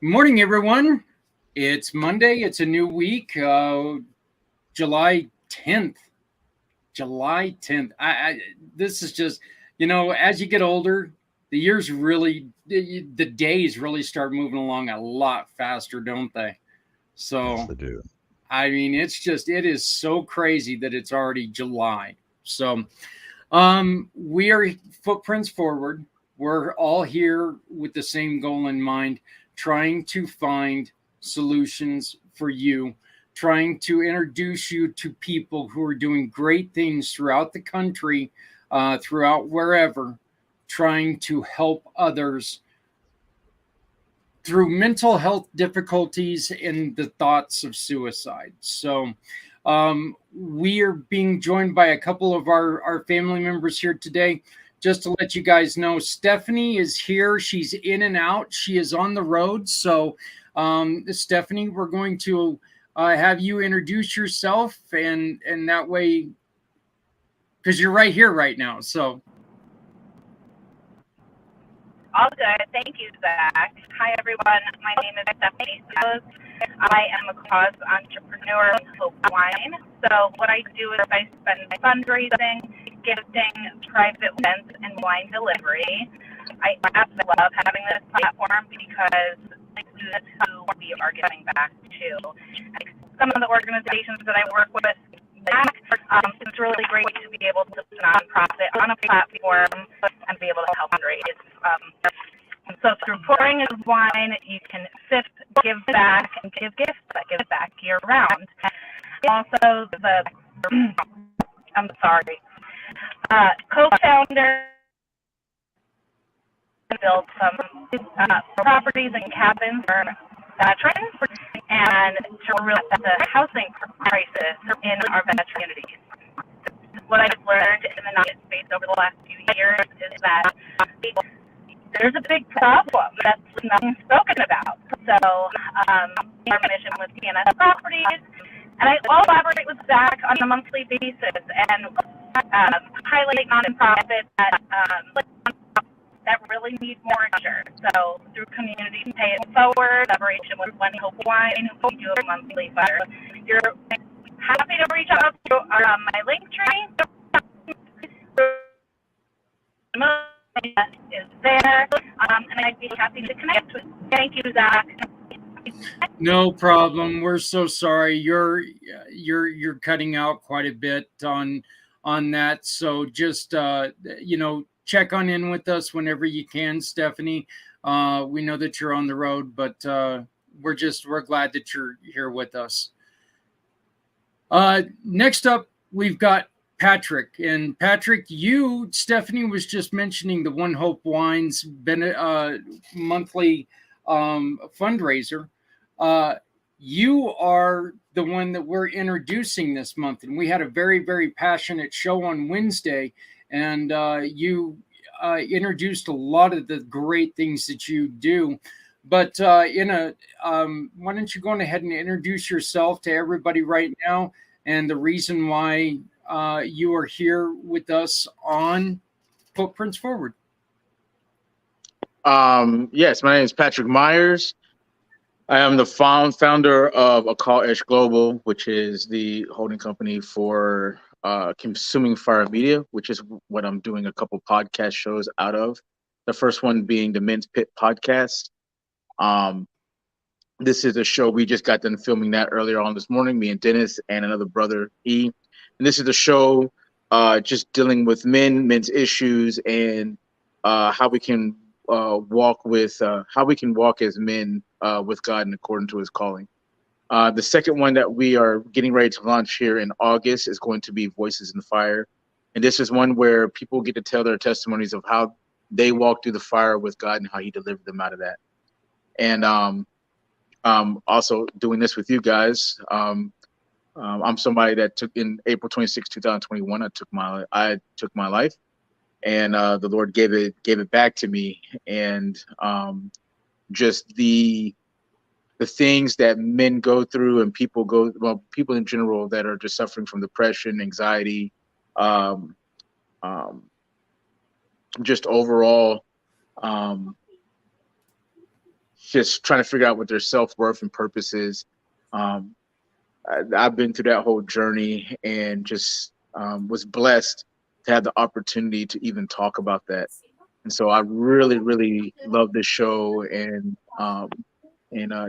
Morning, everyone. It's Monday. It's a new week, July 10th. July 10th. This is just, as you get older, the years really, the days really start moving along a lot faster, don't they? So, Yes, they do. I mean, it is so crazy that it's already July. So, we are Footprints Forward. We're all here with the same goal in mind, trying to find solutions for you, trying to introduce you to people who are doing great things throughout the country, throughout wherever, trying to help others through mental health difficulties and the thoughts of suicide. So, we are being joined by a couple of our family members here today. Just to let you guys know, Stephanie is here. She's in and out. She is on the road. So, Stephanie, we're going to have you introduce yourself, and that way, because you're right here right now. So, all good. Thank you, Zach. Hi, everyone. My name is Stephanie Santos. I am a cause entrepreneur with Hope Wine. So what I do is I spend fundraising, gifting, private events, and wine delivery. I absolutely love having this platform because students who we are giving back to. Some of the organizations that I work with back, it's really great to be able to put a nonprofit on a platform and be able to help fundraise. So through pouring of wine, you can sift, give back, and give gifts that give back year round. Also, co-founder built some properties and cabins for veterans and to realize the housing crisis in our veteran communities. What I've learned in the nonprofit space over the last few years is that there's a big problem that's not spoken about. So our mission with PNS Properties, and I collaborate with Zach on a monthly basis and highlight nonprofits that really need more exposure. So through Community Pay It Forward, collaboration with One Hope Wine, we do a monthly fire. You're happy to reach out to my link tree. Is there, and I'd be happy to connect with you. Thank you, Zach. no problem. We're so sorry. You're cutting out quite a bit on that. So just check on in with us whenever you can, Stephanie. We know that you're on the road, but we're glad that you're here with us. Next up, we've got Patrick. And Patrick, Stephanie was just mentioning the One Hope Wines monthly fundraiser. You are the one that we're introducing this month, and we had a very, very passionate show on Wednesday, and you introduced a lot of the great things that you do. But why don't you go ahead and introduce yourself to everybody right now, and the reason why you are here with us on Footprints Forward. Yes, my name is Patrick Myers. I am the founder of A Call Edge Global, which is the holding company for Consuming Fire Media, which is what I'm doing a couple podcast shows out of. The first one being the Men's Pit podcast. This is a show we just got done filming that earlier on this morning, me and Dennis and another brother, E. And this is the show just dealing with men's issues, and how we can walk as men with God and according to His calling. The second one that we are getting ready to launch here in August is going to be Voices in the Fire, and this is one where people get to tell their testimonies of how they walked through the fire with God and how He delivered them out of that. and also doing this with you guys. I'm somebody that took in April 26, 2021. I took my life, and the Lord gave it back to me, and just the things that men go through and people in general that are just suffering from depression, anxiety, um, um, just overall, um, just trying to figure out what their self-worth and purpose is. Um, I've been through that whole journey and just was blessed to have the opportunity to even talk about that. And so I really, really love this show and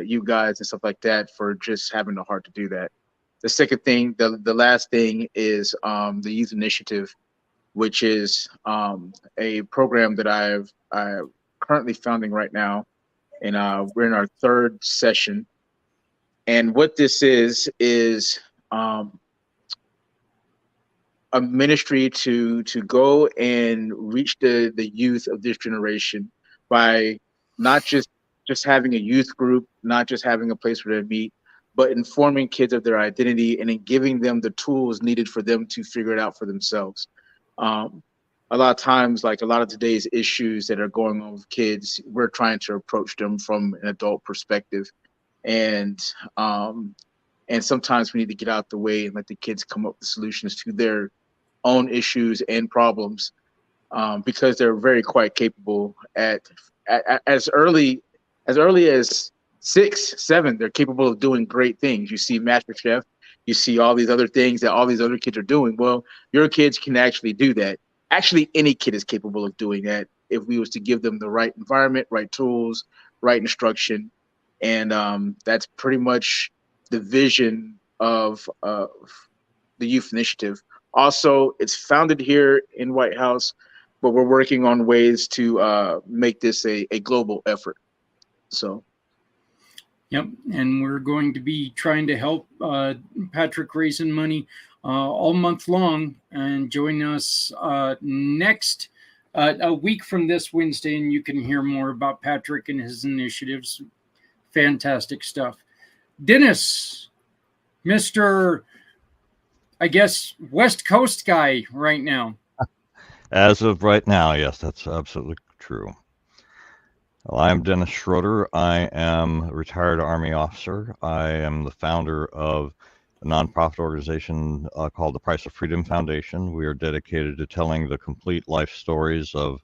you guys and stuff like that for just having the heart to do that. The second thing, the last thing is the Youth Initiative, which is a program that I'm currently founding right now, and we're in our third session. And what this is um, a ministry to go and reach the youth of this generation by not just having a youth group, not just having a place where they meet, but informing kids of their identity and then giving them the tools needed for them to figure it out for themselves. Um, a lot of times, like a lot of today's issues that are going on with kids, we're trying to approach them from an adult perspective, and um, and sometimes we need to get out the way and let the kids come up with solutions to their own issues and problems, because they're very quite capable at as early as 6, 7. They're capable of doing great things. You see Master Chef, you see all these other things that all these other kids are doing. Well, your kids can actually do that. Actually, any kid is capable of doing that if we was to give them the right environment, right tools, right instruction, and that's pretty much the vision of the Youth Initiative. Also, it's founded here in White House, but we're working on ways to make this a global effort. So, Yep, and we're going to be trying to help Patrick raising money all month long, and join us next a week from this Wednesday, and you can hear more about Patrick and his initiatives. Fantastic stuff. Dennis, Mr. I guess West Coast guy right now. As of right now, yes, that's absolutely true. Well, I'm Dennis Schroeder. I am a retired Army officer. I am the founder of a nonprofit organization called the Price of Freedom Foundation. We are dedicated to telling the complete life stories of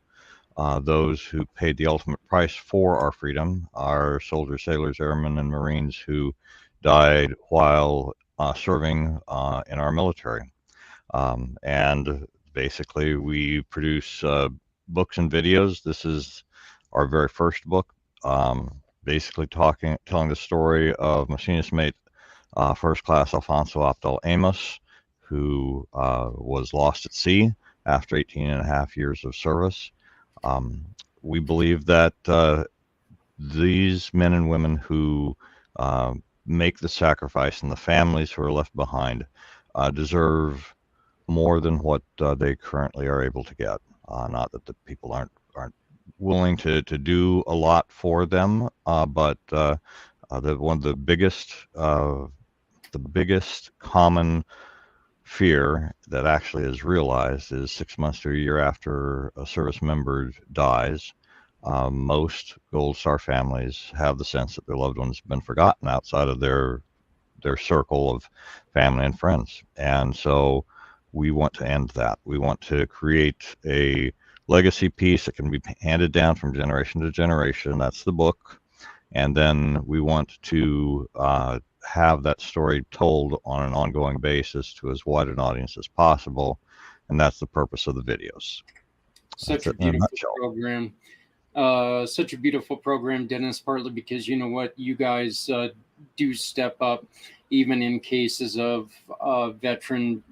those who paid the ultimate price for our freedom, our soldiers, sailors, airmen, and Marines who died while serving in our military. And basically, we produce books and videos. This is our very first book, basically telling the story of machinist mate First Class Alfonso Abdel Amos, who was lost at sea after 18 and a half years of service. We believe that these men and women who make the sacrifice and the families who are left behind deserve more than what they currently are able to get. Not that the people aren't willing to do a lot for them, but one of the biggest common fear that actually is realized is 6 months to a year after a service member dies. Most Gold Star families have the sense that their loved ones have been forgotten outside of their circle of family and friends. And so we want to end that. We want to create a legacy piece that can be handed down from generation to generation. That's the book. And then we want to have that story told on an ongoing basis to as wide an audience as possible. And that's the purpose of the videos. Such a beautiful program. Such a beautiful program, Dennis, partly because you know what, you guys do step up even in cases of veteran,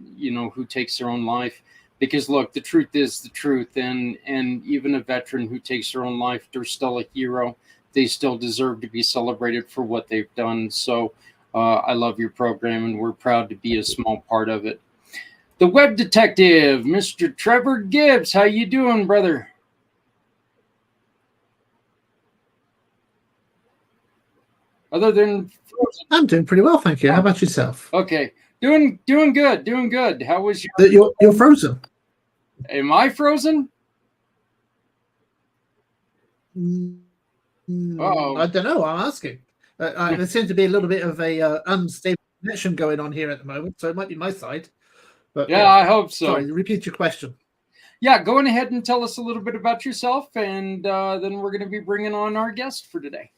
who takes their own life. Because look, the truth is the truth, and even a veteran who takes their own life, they're still a hero. They still deserve to be celebrated for what they've done. So I love your program, and we're proud to be a small part of it. The web detective, Mr. Trevor Gibbs, how you doing, brother? Other than frozen. I'm doing pretty well, thank you. How about yourself? Okay, doing good. How was your? You're frozen. Am I frozen? Uh-oh. I don't know. I'm asking. There seems to be a little bit of a unstable connection going on here at the moment, so it might be my side. But Yeah, I hope so. Sorry, repeat your question. Yeah, go on ahead and tell us a little bit about yourself, and then we're going to be bringing on our guest for today.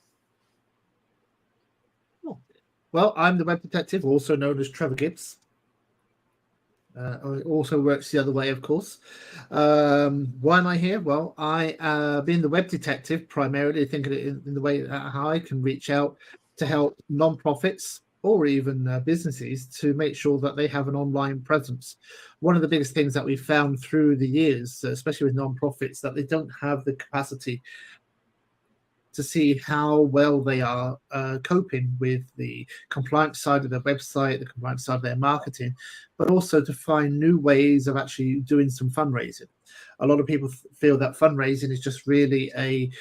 Well, I'm the web detective, also known as Trevor Gibbs. Also works the other way, of course. Why am I here? Well, I being the web detective, primarily thinking in the way how I can reach out to help non-profits or even businesses to make sure that they have an online presence. One of the biggest things that we've found through the years, especially with non-profits, that they don't have the capacity to see how well they are coping with the compliance side of their website, the compliance side of their marketing, but also to find new ways of actually doing some fundraising. A lot of people feel that fundraising is just really an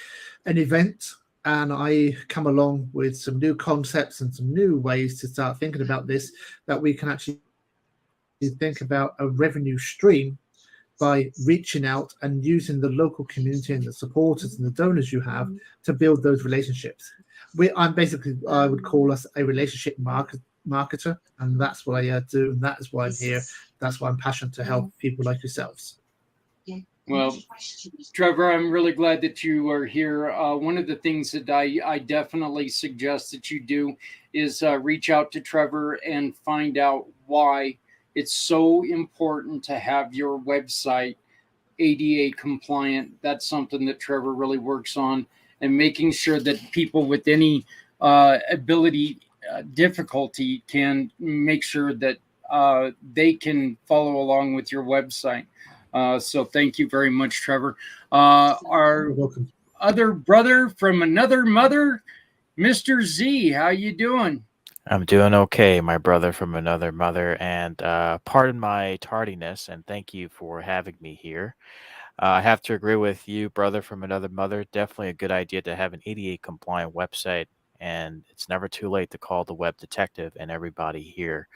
event, and I come along with some new concepts and some new ways to start thinking about this, that we can actually think about a revenue stream by reaching out and using the local community and the supporters and the donors you have to build those relationships. I'm basically, I would call us a relationship marketer, and that's what I do, and that is why I'm here. That's why I'm passionate to help people like yourselves. Well, Trevor, I'm really glad that you are here. One of the things that I definitely suggest that you do is reach out to Trevor and find out why it's so important to have your website ADA compliant. That's something that Trevor really works on, and making sure that people with any difficulty can make sure that they can follow along with your website. So thank you very much, Trevor. Our other brother from another mother, Mr. Z, how you doing? I'm doing okay, my brother from another mother, and pardon my tardiness, and thank you for having me here. I have to agree with you, brother from another mother. Definitely a good idea to have an ADA compliant website, and it's never too late to call the web detective and everybody here.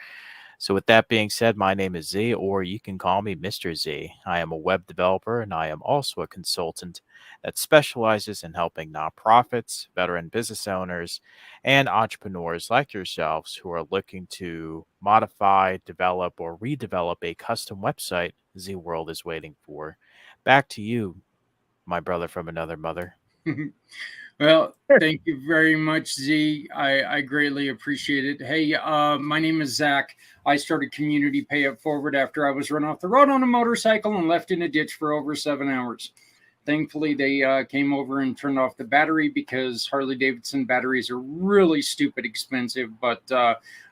So with that being said, my name is Z, or you can call me Mr. Z. I am a web developer, and I am also a consultant that specializes in helping nonprofits, veteran business owners, and entrepreneurs like yourselves who are looking to modify, develop, or redevelop a custom website Z World is waiting for. Back to you, my brother from another mother. Well, thank you very much, Z. I greatly appreciate it. Hey, my name is Zach. I started Community Pay It Forward after I was run off the road on a motorcycle and left in a ditch for over 7 hours. Thankfully, they came over and turned off the battery, because Harley-Davidson batteries are really stupid expensive. But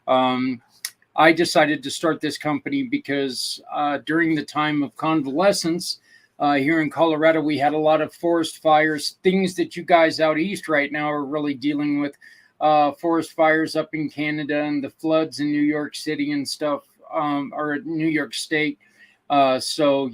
I decided to start this company because during the time of convalescence, here in Colorado, we had a lot of forest fires, things that you guys out east right now are really dealing with, forest fires up in Canada and the floods in New York City and stuff, or New York State. So,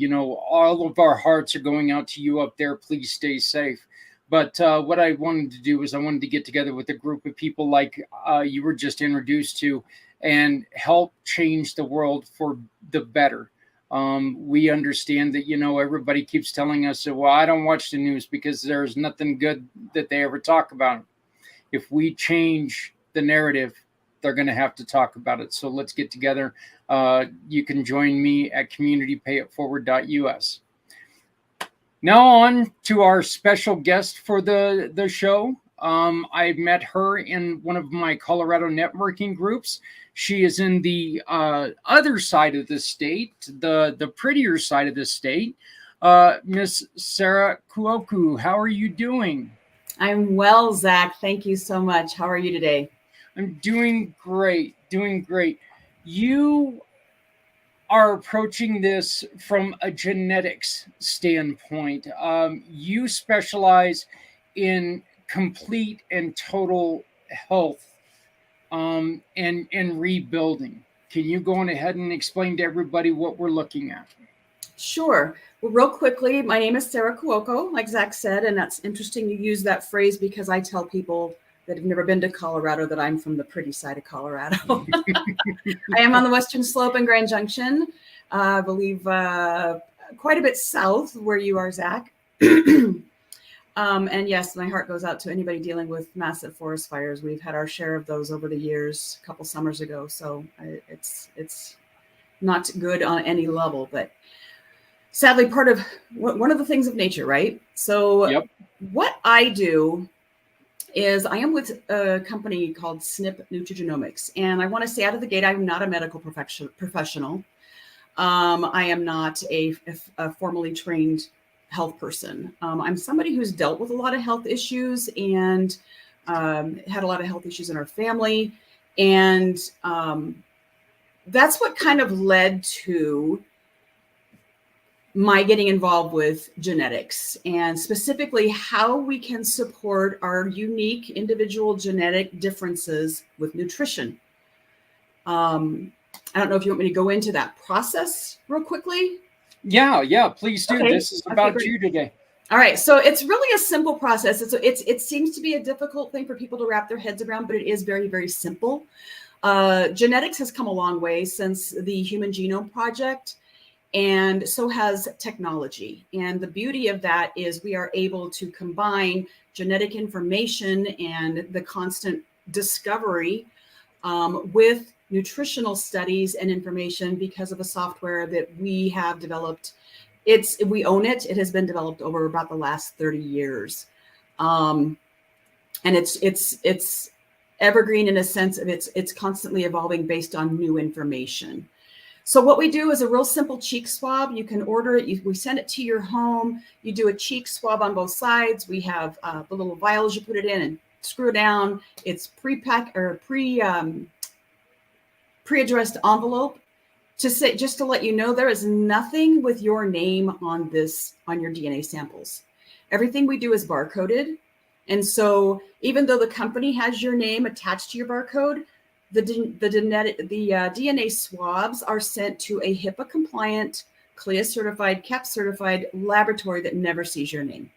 all of our hearts are going out to you up there. Please stay safe. But what I wanted to do is I wanted to get together with a group of people like you were just introduced to, and help change the world for the better. We understand that, everybody keeps telling us, well, I don't watch the news because there's nothing good that they ever talk about. If we change the narrative, they're going to have to talk about it. So let's get together. You can join me at communitypayitforward.us. Now on to our special guest for the show. I met her in one of my Colorado networking groups. She is in the other side of the state, the prettier side of the state. Miss Sarah Cuoco, how are you doing? I'm well, Zach. Thank you so much. How are you today? I'm doing great, You are approaching this from a genetics standpoint. You specialize in complete and total health and rebuilding. Can you go on ahead and explain to everybody what we're looking at? Sure. Well, real quickly, my name is Sarah Cuoco, like Zach said, and that's interesting you use that phrase because I tell people that have never been to Colorado that I'm from the pretty side of Colorado. I am on the Western Slope in Grand Junction, I believe quite a bit south where you are, Zach. And yes, my heart goes out to anybody dealing with massive forest fires. We've had our share of those over the years, a couple summers ago. So it's not good on any level, but sadly part of one of the things of nature, right? So Yep. What I do is I am with a company called SNP Nutrigenomics. And I want to say out of the gate, I'm not a medical professional. I am not a formally trained health person. I'm somebody who's dealt with a lot of health issues and had a lot of health issues in our family. And that's what kind of led to my getting involved with genetics, and specifically how we can support our unique individual genetic differences with nutrition. I don't know if you want me to go into that process real quickly. Yeah, please do. Okay. This is about great. you today. All right, so it's really a simple process. It seems to be a difficult thing for people to wrap their heads around, but it is very, very simple. Genetics has come a long way since the Human Genome Project, and so has technology. And the beauty of that is we are able to combine genetic information and the constant discovery with nutritional studies and information because of a software that we have developed. We own it. It has been developed over about the last 30 years. And it's evergreen in a sense of it's constantly evolving based on new information. So what we do is a real simple cheek swab. You can order it. We send it to your home. You do a cheek swab on both sides. We have the little vials you put it in and screw it down. It's pre-addressed envelope. Just to let you know, there is nothing with your name on your DNA samples. Everything we do is barcoded. And so even though the company has your name attached to your barcode, the DNA swabs are sent to a HIPAA compliant, CLIA certified, CAP certified laboratory that never sees your name.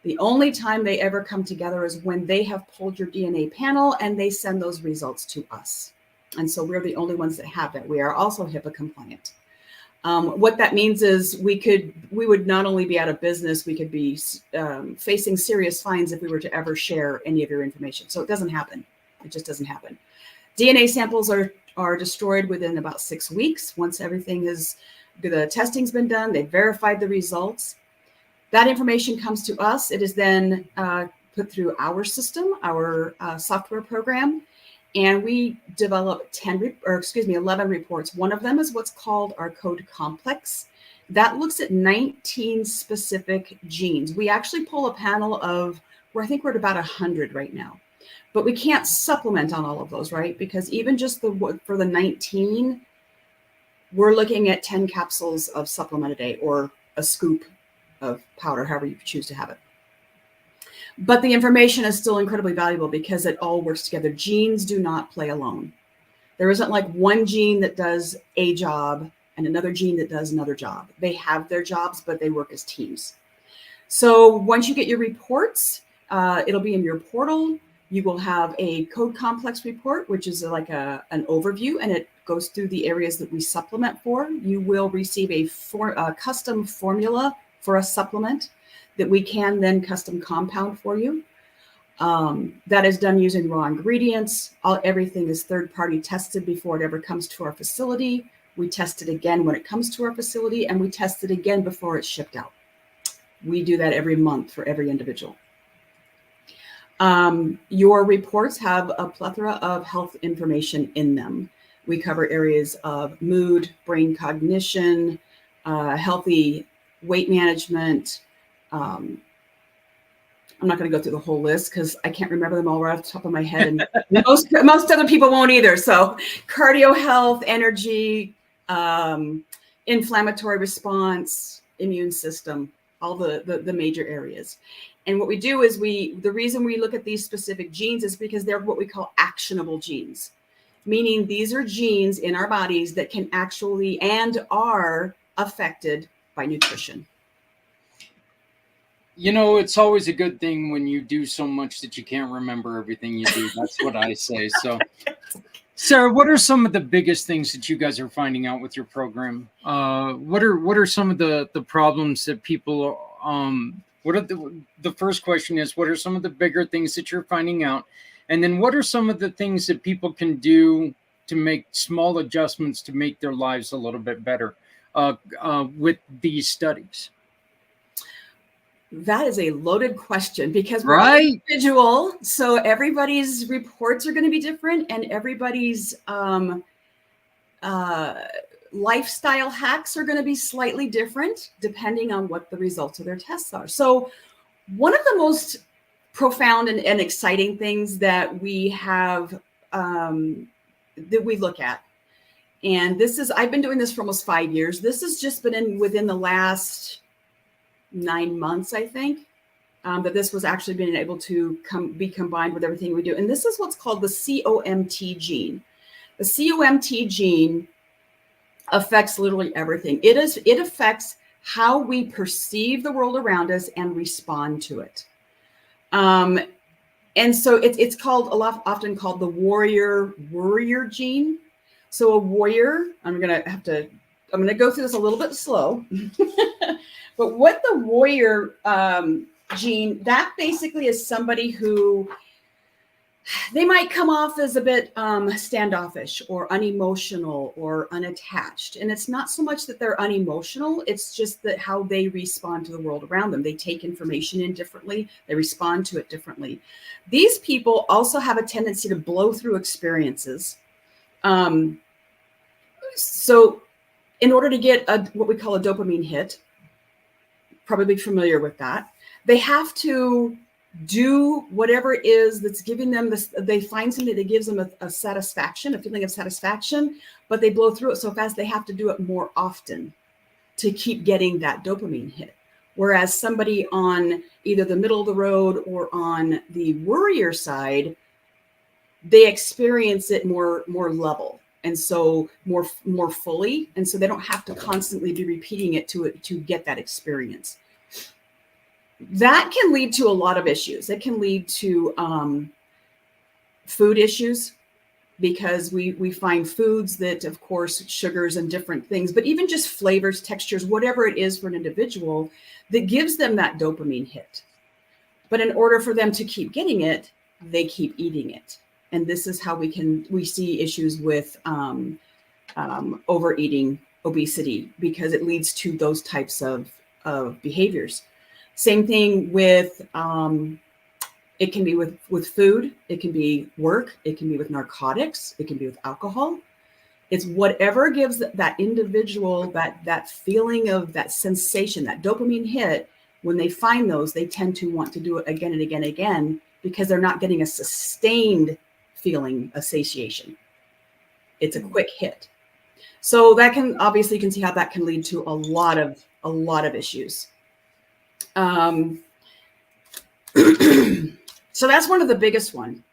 The only time they ever come together is when they have pulled your DNA panel and they send those results to us. And so we're the only ones that have that. We are also HIPAA compliant. What that means is we would not only be out of business, we could be facing serious fines if we were to ever share any of your information. So it doesn't happen. It just doesn't happen. DNA samples are destroyed within about 6 weeks. Once the testing's been done, they've verified the results. That information comes to us. It is then put through our system, our software program, and we develop 11 reports. One of them is what's called our code complex. That looks at 19 specific genes. We actually pull a panel of, I think we're at about 100 right now. But we can't supplement on all of those, right? Because even just for the 19, we're looking at 10 capsules of supplement a day or a scoop of powder, however you choose to have it. But the information is still incredibly valuable because it all works together. Genes do not play alone. There isn't like one gene that does a job and another gene that does another job. They have their jobs, but they work as teams. So once you get your reports, it'll be in your portal. You will have a code complex report, which is like an overview, and it goes through the areas that we supplement for. You will receive a custom formula for a supplement that we can then custom compound for you. That is done using raw ingredients. Everything is third-party tested before it ever comes to our facility. We test it again when it comes to our facility, and we test it again before it's shipped out. We do that every month for every individual. Your reports have a plethora of health information in them. We cover areas of mood, brain cognition, healthy weight management. I'm not going to go through the whole list because I can't remember them all right off the top of my head, and most other people won't either. So cardio health, energy, inflammatory response, immune system, all the major areas. And what we do is the reason we look at these specific genes is because they're what we call actionable genes, meaning these are genes in our bodies that can actually and are affected by nutrition. You know, it's always a good thing when you do so much that you can't remember everything you do. That's what I say. So, Sarah, what are some of the biggest things that you guys are finding out with your program? What are some of the problems that people what are the first question is, what are some of the bigger things that you're finding out? And then what are some of the things that people can do to make small adjustments to make their lives a little bit better with these studies? That is a loaded question because we're all Right? individual. So everybody's reports are going to be different, and everybody's lifestyle hacks are going to be slightly different depending on what the results of their tests are. So one of the most profound and exciting things that we have that we look at, and this is, I've been doing this for almost 5 years. This has just been within the last 9 months, I think, that this was actually being able to be combined with everything we do. And this is what's called the COMT gene. The COMT gene affects literally everything. It affects how we perceive the world around us and respond to it. And so it's called often called the warrior gene. So a warrior, I'm gonna go through this a little bit slow. But what the warrior gene, that basically is somebody who, they might come off as a bit standoffish or unemotional or unattached. And it's not so much that they're unemotional, it's just that how they respond to the world around them. They take information in differently, they respond to it differently. These people also have a tendency to blow through experiences. So in order to get what we call a dopamine hit, probably familiar with that, they have to do whatever it is that's giving them this. They find something that gives them a satisfaction, a feeling of satisfaction, but they blow through it so fast they have to do it more often to keep getting that dopamine hit. Whereas somebody on either the middle of the road or on the worrier side, they experience it more level, and so more fully, and so they don't have to constantly be repeating it to get that experience. That can lead to a lot of issues. It can lead to food issues, because we find foods that, of course, sugars and different things, but even just flavors, textures, whatever it is for an individual that gives them that dopamine hit. But in order for them to keep getting it, they keep eating it. And this is how we see issues with overeating, obesity, because it leads to those types of behaviors. Same thing with, it can be with food, it can be work, it can be with narcotics, it can be with alcohol. It's whatever gives that individual that feeling of that sensation, that dopamine hit. When they find those, they tend to want to do it again and again and again, because they're not getting a sustained feeling of satiation. It's a quick hit. So that can, obviously you can see how that can lead to a lot of issues. So that's one of the biggest one.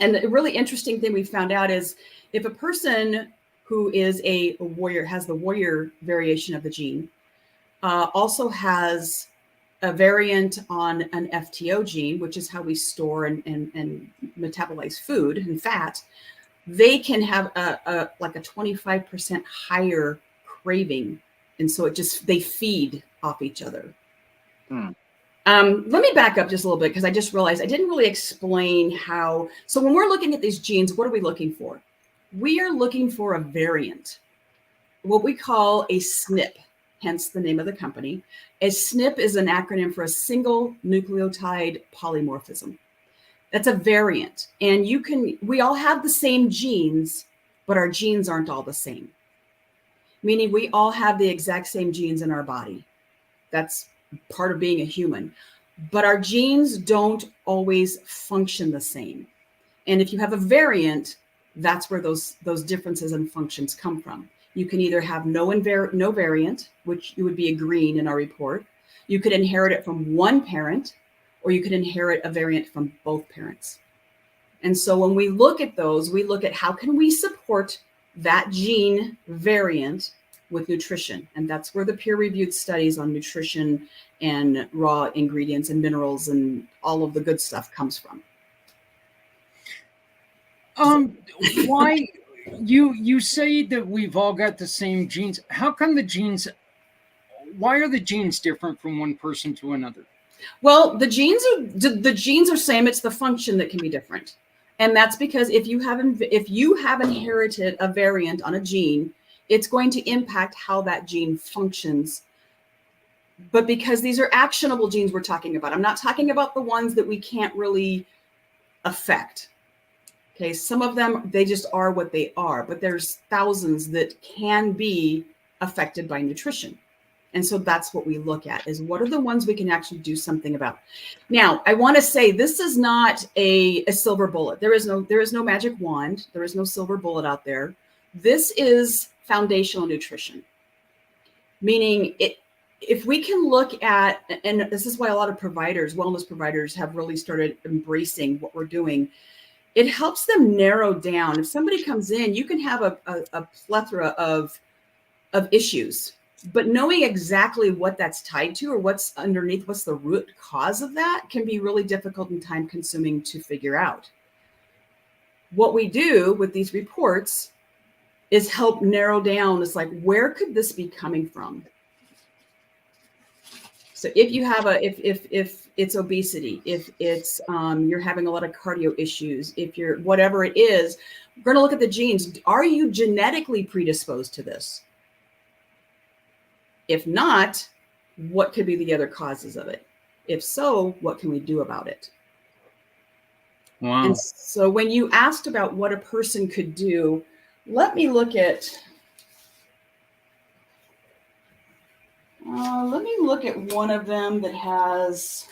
And the really interesting thing we found out is, if a person who is a warrior, has the warrior variation of the gene, also has a variant on an FTO gene, which is how we store and metabolize food and fat, they can have a 25% higher craving. And so they feed off each other. Let me back up just a little bit, because I just realized I didn't really explain how. So when we're looking at these genes, what are we looking for? We are looking for a variant, what we call a SNP, hence the name of the company. A SNP is an acronym for a single nucleotide polymorphism. That's a variant. And we all have the same genes, but our genes aren't all the same. Meaning we all have the exact same genes in our body. That's part of being a human. But our genes don't always function the same. And if you have a variant, that's where those differences in functions come from. You can either have no variant, which would be a green in our report. You could inherit it from one parent, or you could inherit a variant from both parents. And so when we look at those, we look at how can we support that gene variant with nutrition. And that's where the peer-reviewed studies on nutrition and raw ingredients and minerals and all of the good stuff comes from. Why you say that we've all got the same genes? How come why are the genes different from one person to another? Well, the genes are same. It's the function that can be different. And that's because if you have inherited a variant on a gene, it's going to impact how that gene functions. But because these are actionable genes we're talking about, I'm not talking about the ones that we can't really affect. Okay, some of them, they just are what they are, but there's thousands that can be affected by nutrition. And so that's what we look at, is what are the ones we can actually do something about. Now, I want to say this is not a silver bullet. There is no magic wand. There is no silver bullet out there. This is foundational nutrition, meaning if we can look at, and this is why a lot of wellness providers have really started embracing what we're doing. It helps them narrow down. If somebody comes in, you can have a plethora of issues. But knowing exactly what that's tied to or what's underneath, what's the root cause of that, can be really difficult and time consuming to figure out. What we do with these reports is help narrow down. It's like, where could this be coming from? So if you have if it's obesity, if it's you're having a lot of cardio issues, if you're whatever it is, we're going to look at the genes. Are you genetically predisposed to this? If not, what could be the other causes of it? If so, what can we do about it? Wow. And so when you asked about what a person could do, let me look at one of them that has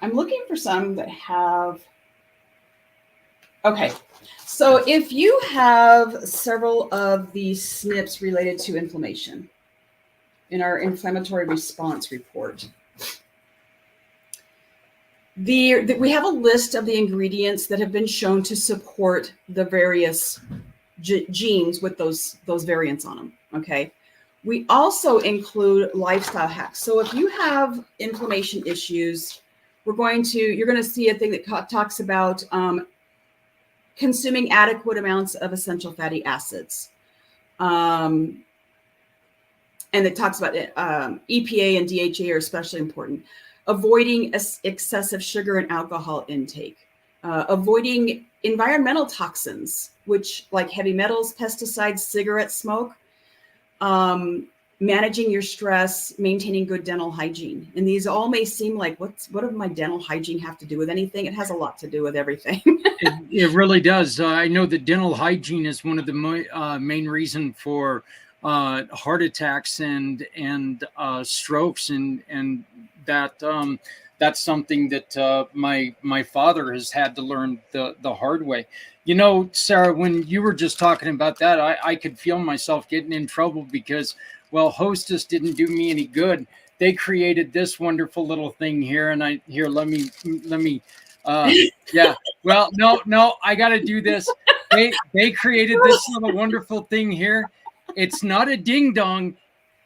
I'm looking for some that have. Okay, so if you have several of these SNPs related to inflammation in our inflammatory response report, we have a list of the ingredients that have been shown to support the various genes with those variants on them. Okay, we also include lifestyle hacks. So if you have inflammation issues, you're going to see a thing that talks about consuming adequate amounts of essential fatty acids. And it talks about EPA and DHA are especially important. Avoiding excessive sugar and alcohol intake. Avoiding environmental toxins, which like heavy metals, pesticides, cigarette smoke. Managing your stress, maintaining good dental hygiene. And these all may seem like, what does my dental hygiene have to do with anything? It has a lot to do with everything. It really does. I know that dental hygiene is one of the main reason for heart attacks and strokes, and that's something that my father has had to learn the hard way. You know, Sarah, when you were just talking about that, I could feel myself getting in trouble because, well, Hostess didn't do me any good. They created this wonderful little thing here, and let me yeah. Well, no, I got to do this. They created this little wonderful thing here. It's not a ding dong.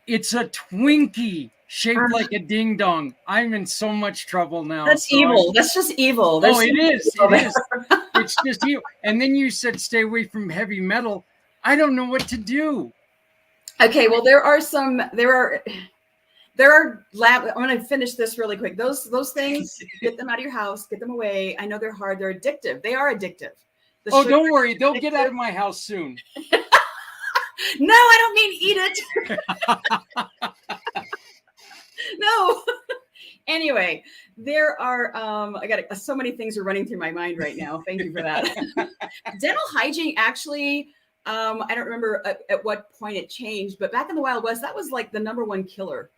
It's a Twinkie shaped like a ding dong. I'm in so much trouble now. That's evil. That's just evil. Oh, it is. It is. It's just evil. And then you said stay away from heavy metal. I don't know what to do. Okay, well, there are lab. I'm going to finish this really quick. Those things, get them out of your house, get them away. I know they're hard. They're addictive. They are addictive. Don't worry. They'll get out of my house soon. No, I don't mean eat it. No. Anyway, there are, I got so many things are running through my mind right now. Thank you for that. Dental hygiene, actually, I don't remember at what point it changed, but back in the Wild West, that was like the number one killer.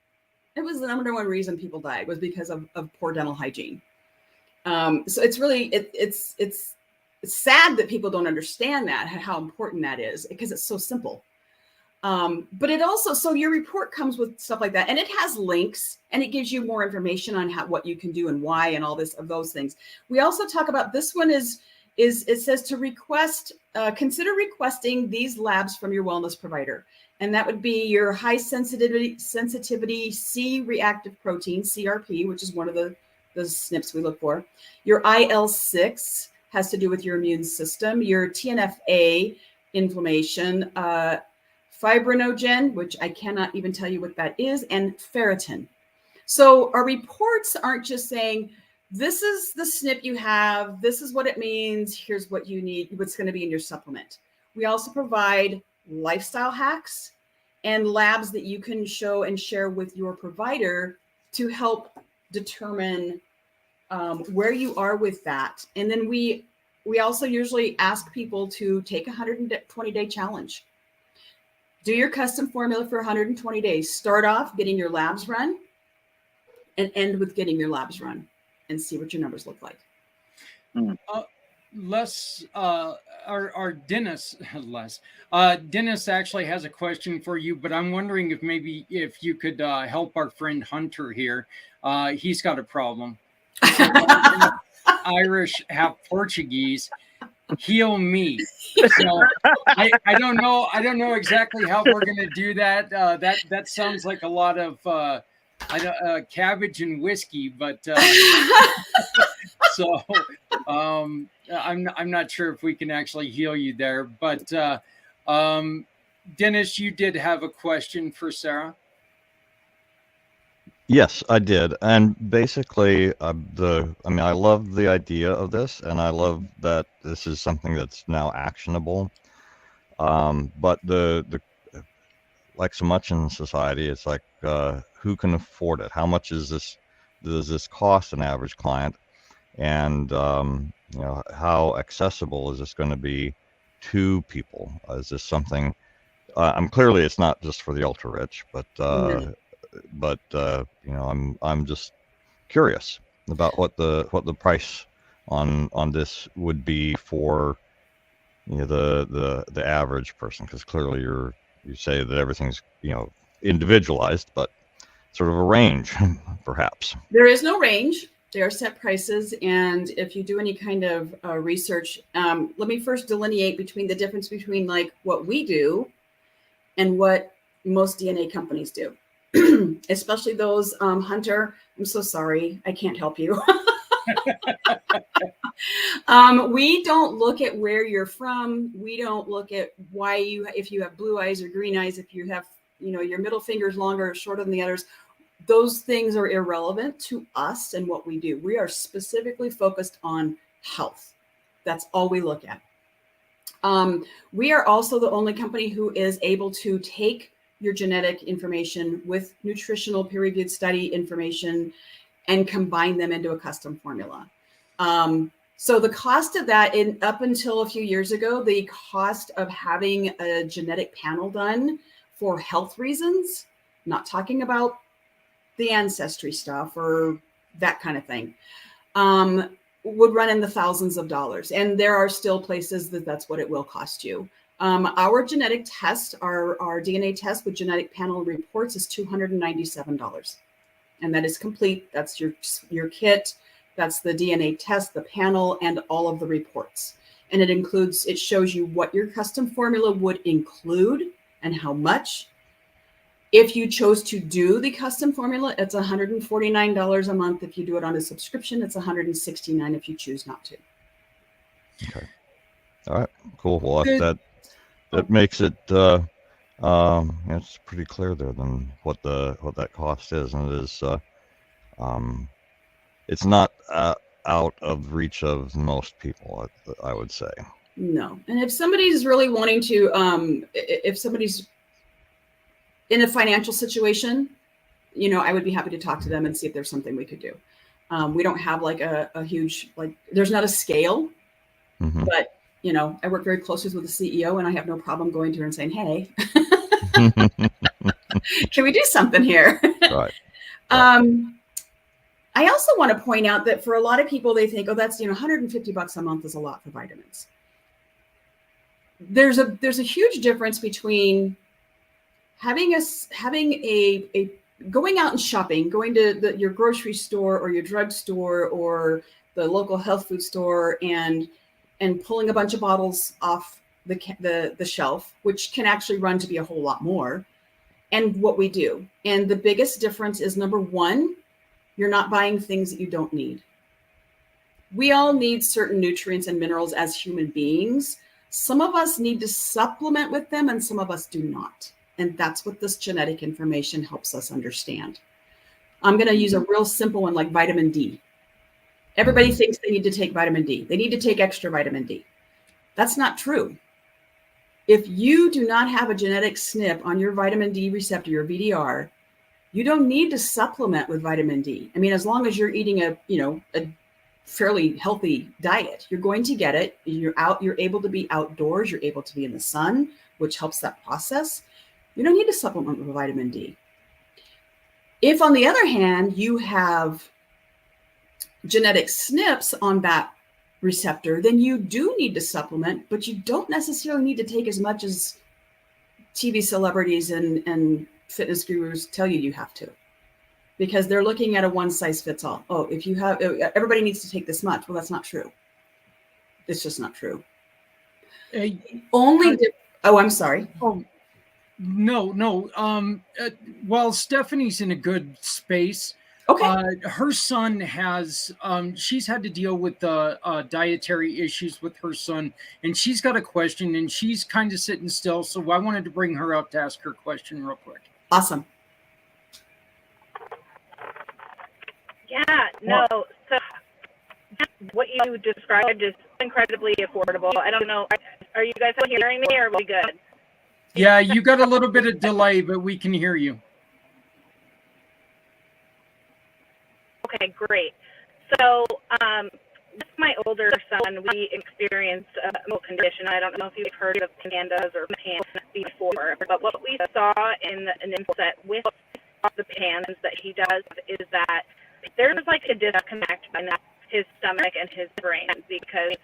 It was the number one reason people died was because of poor dental hygiene. So it's really, it's sad that people don't understand that, how important that is, because it's so simple. But it also, so your report comes with stuff like that, and it has links, and it gives you more information on what you can do and why and all those things. We also talk about, this one is it says to request, consider requesting these labs from your wellness provider. And that would be your high sensitivity C-reactive protein, CRP, which is one of the SNPs we look for. Your IL-6 has to do with your immune system. Your TNF-A, inflammation, fibrinogen, which I cannot even tell you what that is, and ferritin. So our reports aren't just saying, this is the SNP you have, this is what it means, here's what you need, what's going to be in your supplement. We also provide lifestyle hacks and labs that you can show and share with your provider to help determine where you are with that. And then we also usually ask people to take a 120-day challenge. Do your custom formula for 120 days. Start off getting your labs run and end with getting your labs run, and see what your numbers look like. Dennis actually has a question for you, but I'm wondering if you could help our friend Hunter here. He's got a problem. Irish, half Portuguese. Heal me. So I don't know exactly how we're going to do that. That sounds like a lot of cabbage and whiskey, but so I'm not sure if we can actually heal you there. But Dennis, you did have a question for Sarah. Yes, I did. And basically, I love the idea of this, and I love that this is something that's now actionable. But the like so much in society, it's like, who can afford it? How much does this cost an average client? And how accessible is this going to be to people? Is this something? Clearly, it's not just for the ultra rich, but I'm just curious about what the price on this would be for the average person, because clearly you say that everything's individualized, but sort of a range perhaps. There is no range. There are set prices, and if you do any kind of research, let me first delineate between the difference between like what we do and what most DNA companies do. Especially those, Hunter, I'm so sorry, I can't help you. We don't look at where you're from. We don't look at if you have blue eyes or green eyes, if you have, your middle finger's longer or shorter than the others. Those things are irrelevant to us and what we do. We are specifically focused on health. That's all we look at. We are also the only company who is able to take your genetic information with nutritional peer-reviewed study information and combine them into a custom formula. So the cost of that, up until a few years ago, the cost of having a genetic panel done for health reasons, not talking about the ancestry stuff or that kind of thing, would run in the thousands of dollars. And there are still places that's what it will cost you. Our genetic test, our DNA test with genetic panel reports is $297. And that is complete. That's your kit. That's the DNA test, the panel, and all of the reports. And it shows you what your custom formula would include and how much. If you chose to do the custom formula, it's $149 a month. If you do it on a subscription, it's $169 if you choose not to. Okay. All right. Cool. Well, that makes it it's pretty clear there than what that cost is, and it is it's not out of reach of most people, I would say. No. And if somebody's really wanting to, if somebody's in a financial situation, I would be happy to talk to them and see if there's something we could do. We don't have like a huge, there's not a scale, but I work very closely with the CEO, and I have no problem going to her and saying, hey, can we do something here? Right. I also want to point out that for a lot of people, they think, oh, that's, $150 a month is a lot for vitamins. There's a huge difference between having a going out and shopping, going to your grocery store or your drugstore or the local health food store and pulling a bunch of bottles off the shelf, which can actually run to be a whole lot more, and what we do. And the biggest difference is, number one, you're not buying things that you don't need. We all need certain nutrients and minerals as human beings. Some of us need to supplement with them and some of us do not. And that's what this genetic information helps us understand. I'm going to use a real simple one like vitamin D. Everybody thinks they need to take vitamin D. They need to take extra vitamin D. That's not true. If you do not have a genetic SNP on your vitamin D receptor, your VDR, you don't need to supplement with vitamin D. I mean, as long as you're eating a fairly healthy diet, you're going to get it. You're able to be outdoors. You're able to be in the sun, which helps that process. You don't need to supplement with vitamin D. If, on the other hand, you have genetic SNPs on that receptor, then you do need to supplement, but you don't necessarily need to take as much as TV celebrities and fitness gurus tell you have to, because they're looking at a one size fits all. Oh, if you have, everybody needs to take this much. Well, that's not true. It's just not true. I'm sorry. Oh, no. While Stephanie's in a good space, okay. Her son has, she's had to deal with dietary issues with her son, and she's got a question, and she's kind of sitting still. So I wanted to bring her up to ask her question real quick. Awesome. Yeah, no. So what you described is incredibly affordable. I don't know. Are you guys still hearing me, or are we good? Yeah, you got a little bit of delay, but we can hear you. Okay, great. So with my older son, we experienced a milk condition. I don't know if you've heard of pandas or PANS before, but what we saw in an inset with the PANS that he does is that there's like a disconnect between his stomach and his brain, because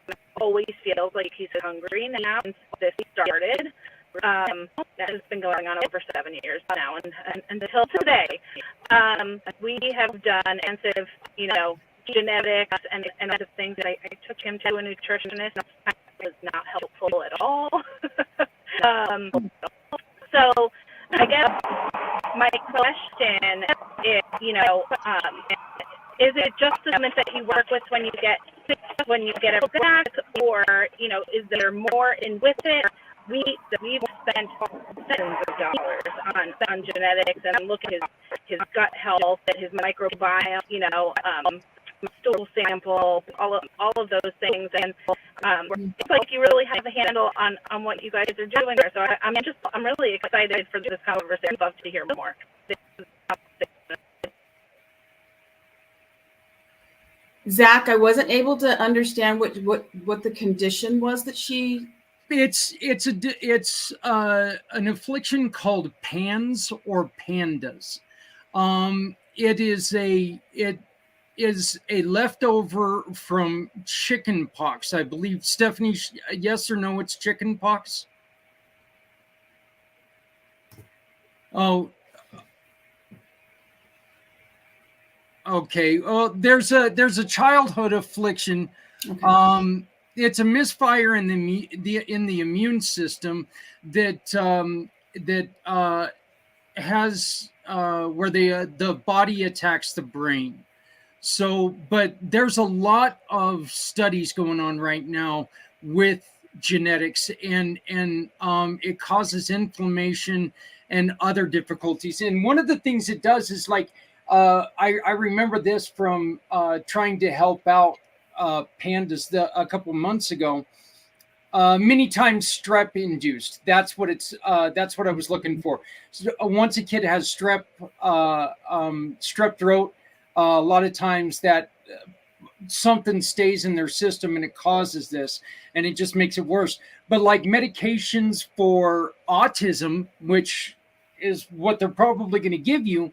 he always feels like he's hungry now since this started. That has been going on over 7 years now, and until today. We have done extensive, genetics and other things. I took him to a nutritionist. That was not helpful at all. So I guess my question is, is it just the supplements that you work with when you get it back, or is there more in with it? We've spent thousands of dollars on genetics and look at his gut health, at his microbiome, stool sample, all of those things, and it's like you really have a handle on what you guys are doing there. So I'm really excited for this conversation. I'd love to hear more. Zach, I wasn't able to understand what the condition was that she. It's an affliction called PANS or pandas. It is a leftover from chicken pox, I believe. Stephanie, yes or no? It's chicken pox. Oh, okay. Well, there's a childhood affliction. Okay. It's a misfire in the immune system that has where the body attacks the brain. So, but there's a lot of studies going on right now with genetics, and it causes inflammation and other difficulties. And one of the things it does is like I remember this from trying to help out pandas a couple months ago. Many times strep induced. That's what I was looking for. So, once a kid has strep throat, a lot of times that something stays in their system and it causes this, and it just makes it worse. But like medications for autism, which is what they're probably going to give you,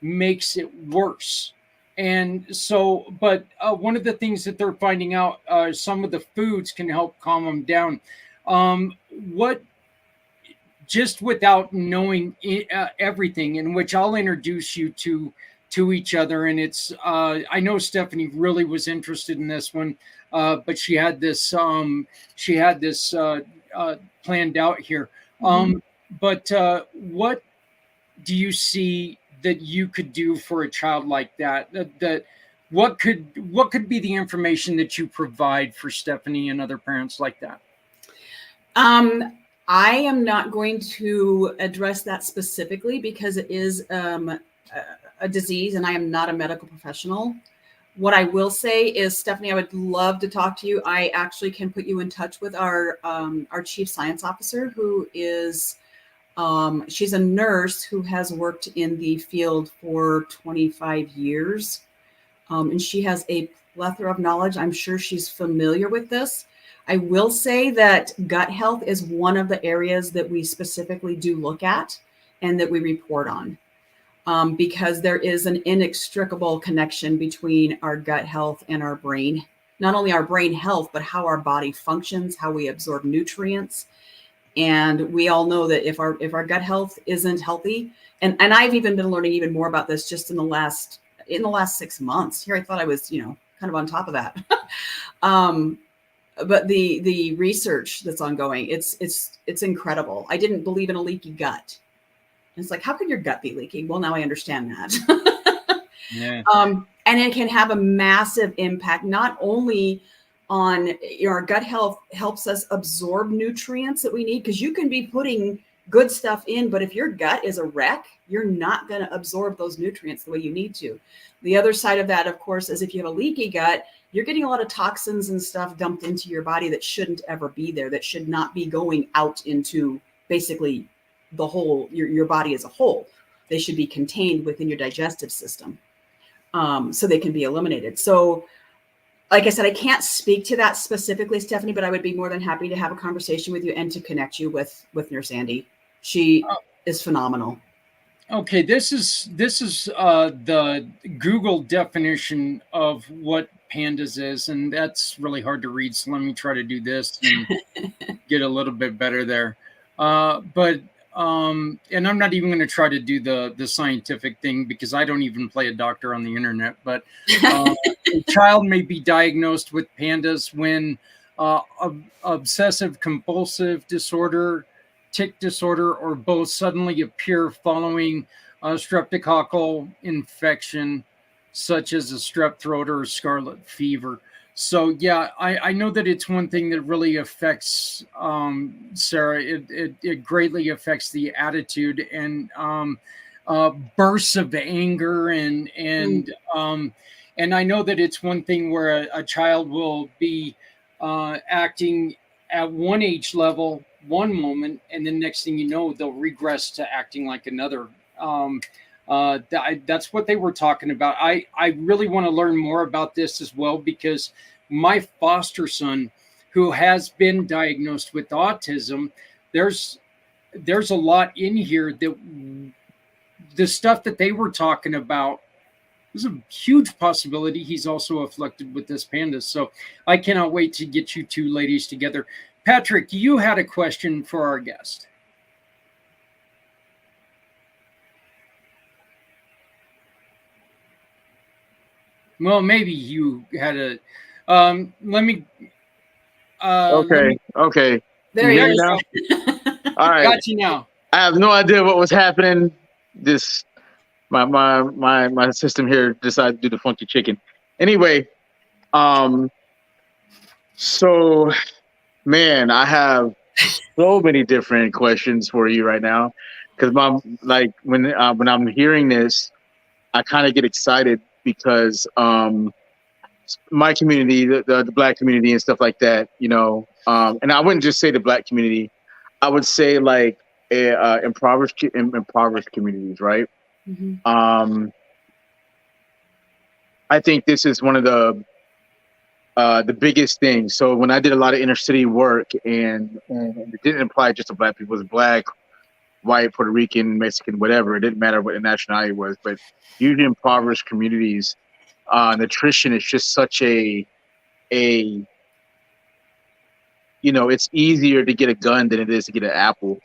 makes it worse. And so, but one of the things that they're finding out, some of the foods can help calm them down. What just without knowing everything, in which I'll introduce you to each other. And it's I know Stephanie really was interested in this one, but she had this planned out here. But what do you see that you could do for a child like that? That what could be the information that you provide for Stephanie and other parents like that? I am not going to address that specifically because it is a disease and I am not a medical professional. What I will say is, Stephanie, I would love to talk to you. I actually can put you in touch with our chief science officer, who is, she's a nurse who has worked in the field for 25 years. And she has a plethora of knowledge. I'm sure she's familiar with this. I will say that gut health is one of the areas that we specifically do look at and that we report on, because there is an inextricable connection between our gut health and our brain. Not only our brain health, but how our body functions, how we absorb nutrients. And we all know that if our gut health isn't healthy, and I've even been learning even more about this just in the last 6 months. Here I thought I was, kind of on top of that. But the research that's ongoing, it's incredible. I didn't believe in a leaky gut. And it's like, how could your gut be leaking? Well, now I understand that. Yeah. And it can have a massive impact, not only on our gut health helps us absorb nutrients that we need, because you can be putting good stuff in, but if your gut is a wreck, you're not going to absorb those nutrients the way you need to. The other side of that, of course, is if you have a leaky gut, you're getting a lot of toxins and stuff dumped into your body that shouldn't ever be there, that should not be going out into basically the whole, your body as a whole. They should be contained within your digestive system, so they can be eliminated. So like I said, I can't speak to that specifically, Stephanie, but I would be more than happy to have a conversation with you and to connect you with Nurse Andy. She is phenomenal. Okay, this is the Google definition of what pandas is, and that's really hard to read. So let me try to do this and get a little bit better there. And I'm not even going to try to do the scientific thing because I don't even play a doctor on the internet. But a child may be diagnosed with pandas when obsessive compulsive disorder, tick disorder, or both suddenly appear following a streptococcal infection, such as a strep throat or scarlet fever. So yeah, I know that it's one thing that really affects Sarah. It greatly affects the attitude and bursts of anger and I know that it's one thing where a child will be acting at one age level one moment, and then next thing you know, they'll regress to acting like another. That's what they were talking about. I really want to learn more about this as well, because my foster son, who has been diagnosed with autism, there's a lot in here that the stuff that they were talking about, there's a huge possibility he's also afflicted with this panda. So I cannot wait to get you two ladies together. Patrick, you had a question for our guest. Well, maybe you had a. Let me. Okay. There you go. All right. Got you now. I have no idea what was happening. This my system here decided to do the funky chicken. Anyway, so man, I have so many different questions for you right now, because when I'm hearing this, I kind of get excited because my community, the Black community and stuff like that, and I wouldn't just say the Black community, I would say like impoverished communities, right? Mm-hmm. I think this is one of the biggest things. So when I did a lot of inner city work, and it didn't apply just to Black people, it was Black, white, Puerto Rican, Mexican, whatever. It didn't matter what the nationality was, but usually impoverished communities, nutrition is just such a it's easier to get a gun than it is to get an apple